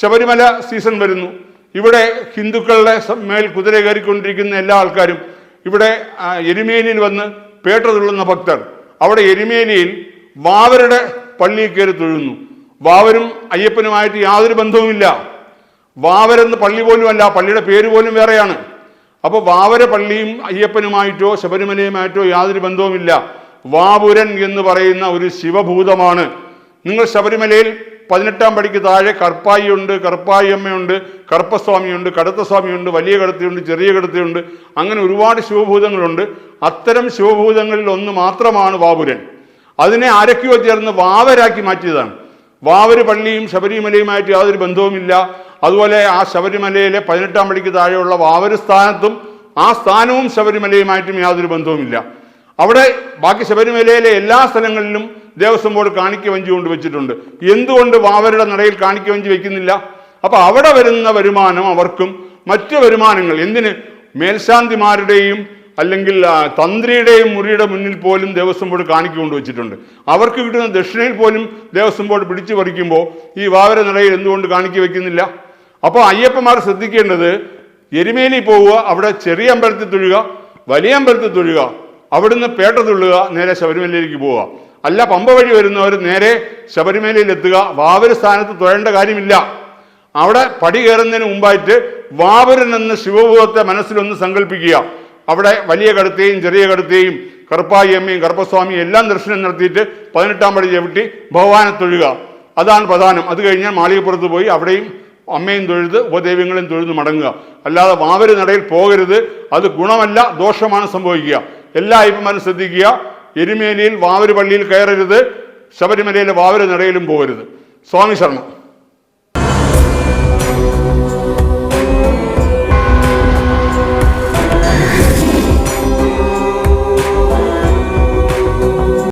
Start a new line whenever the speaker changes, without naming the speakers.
Sabarimala season വരുന്നു. ഇവിടെ ഹിന്ദുക്കളുടെ മേൽ കുതിര കയറിക്കൊണ്ടിരിക്കുന്ന എല്ലാ ആൾക്കാരും ഇവിടെ എരുമേലിയിൽ വന്ന് പേട്ട തുള്ളുന്ന ഭക്തർ അവിടെ എരുമേലിയിൽ വാവരുടെ പള്ളിയിൽ കയറി തൊഴുന്നു. വാവരും അയ്യപ്പനുമായിട്ട് യാതൊരു ബന്ധവുമില്ല. വാവരെന്ന് പള്ളി പോലും അല്ല, പള്ളിയുടെ പേര് പോലും വേറെയാണ്. അപ്പോൾ വാവര പള്ളിയും അയ്യപ്പനുമായിട്ടോ ശബരിമലയുമായിട്ടോ യാതൊരു ബന്ധവുമില്ല. വാവുരൻ എന്ന് പറയുന്ന ഒരു ശിവഭൂതമാണ്. നിങ്ങൾ ശബരിമലയിൽ 18-ാം പടിക്ക് താഴെ കർപ്പായിയുണ്ട്, കർപ്പായിയമ്മയുണ്ട്, കറുപ്പസ്വാമിയുണ്ട്, കടുത്തസ്വാമിയുണ്ട്, വലിയ കടുത്തയുണ്ട്, ചെറിയ കടുത്തയുണ്ട്, അങ്ങനെ ഒരുപാട് ശിവഭൂതങ്ങളുണ്ട്. അത്തരം ശിവഭൂതങ്ങളിൽ ഒന്ന് മാത്രമാണ് വാവുരൻ. അതിനെ ആരൊക്കെയോ ചേർന്ന് വാവരാക്കി മാറ്റിയതാണ്. വാവര് പള്ളിയും ശബരിമലയുമായിട്ട് യാതൊരു ബന്ധവുമില്ല. അതുപോലെ ആ ശബരിമലയിലെ 18-ാം പടിക്ക് താഴെയുള്ള വാവര് സ്ഥാനത്തും ആ സ്ഥാനവും ശബരിമലയുമായിട്ടും യാതൊരു ബന്ധവുമില്ല. അവിടെ ബാക്കി ശബരിമലയിലെ എല്ലാ സ്ഥലങ്ങളിലും ദേവസ്വം ബോർഡ് കാണിക്ക വഞ്ചി കൊണ്ട് വെച്ചിട്ടുണ്ട്. എന്തുകൊണ്ട് വാവരുടെ നടയിൽ കാണിക്ക വഞ്ചി വെക്കുന്നില്ല? അപ്പൊ അവിടെ വരുന്ന വരുമാനം അവർക്കും മറ്റു വരുമാനങ്ങൾ എന്തിന് മേൽശാന്തിമാരുടെയും അല്ലെങ്കിൽ തന്ത്രിയുടെയും മുറിയുടെ മുന്നിൽ പോലും ദേവസ്വം ബോർഡ് കാണിക്ക കൊണ്ടുവച്ചിട്ടുണ്ട്. അവർക്ക് കിട്ടുന്ന ദക്ഷിണയിൽ പോലും ദേവസ്വം ബോർഡ് പിടിച്ചു പറിക്കുമ്പോൾ ഈ വാവര നടയിൽ എന്തുകൊണ്ട് കാണിക്ക വെക്കുന്നില്ല? അപ്പോൾ അയ്യപ്പന്മാർ ശ്രദ്ധിക്കേണ്ടത് എരുമേലി പോവുക, അവിടെ ചെറിയ അമ്പലത്തിൽ തൊഴുക, വലിയ അമ്പലത്തിൽ തൊഴുക, അവിടുന്ന് പേട്ട തുള്ളുക, നേരെ ശബരിമലയിലേക്ക് പോവുക. അല്ല പമ്പ വഴി വരുന്നവർ നേരെ ശബരിമലയിൽ എത്തുക. വാവര് സ്ഥാനത്ത് തൊഴേണ്ട കാര്യമില്ല. അവിടെ പടി കയറുന്നതിന് മുമ്പായിട്ട് വാവരൻ എന്ന ശിവഭൂതത്തെ മനസ്സിലൊന്ന് സങ്കല്പിക്കുക. അവിടെ വലിയ കടുത്തയും ചെറിയ കടുത്തയും കറുപ്പായി അമ്മയും കറുപ്പസ്വാമിയും എല്ലാം ദർശനം നടത്തിയിട്ട് 18-ാം പടി ചവിട്ടി ഭഗവാനെ തൊഴുക. അതാണ് പ്രധാനം. അത് കഴിഞ്ഞാൽ മാളികപ്പുറത്ത് പോയി അവിടെയും അമ്മയും തൊഴുത് ഉപദേവ്യങ്ങളും തൊഴുത് മടങ്ങുക. അല്ലാതെ വാവര് നടയിൽ പോകരുത്. അത് ഗുണമല്ല, ദോഷമാണ് സംഭവിക്കുക. എല്ലാ അയ്യപ്പന്മാരും ശ്രദ്ധിക്കുക. എരുമേലിയിൽ വാവര് പള്ളിയിൽ കയറരുത്, ശബരിമലയിലെ വാവര് നടയിലും പോകരുത്. സ്വാമി ശരണം.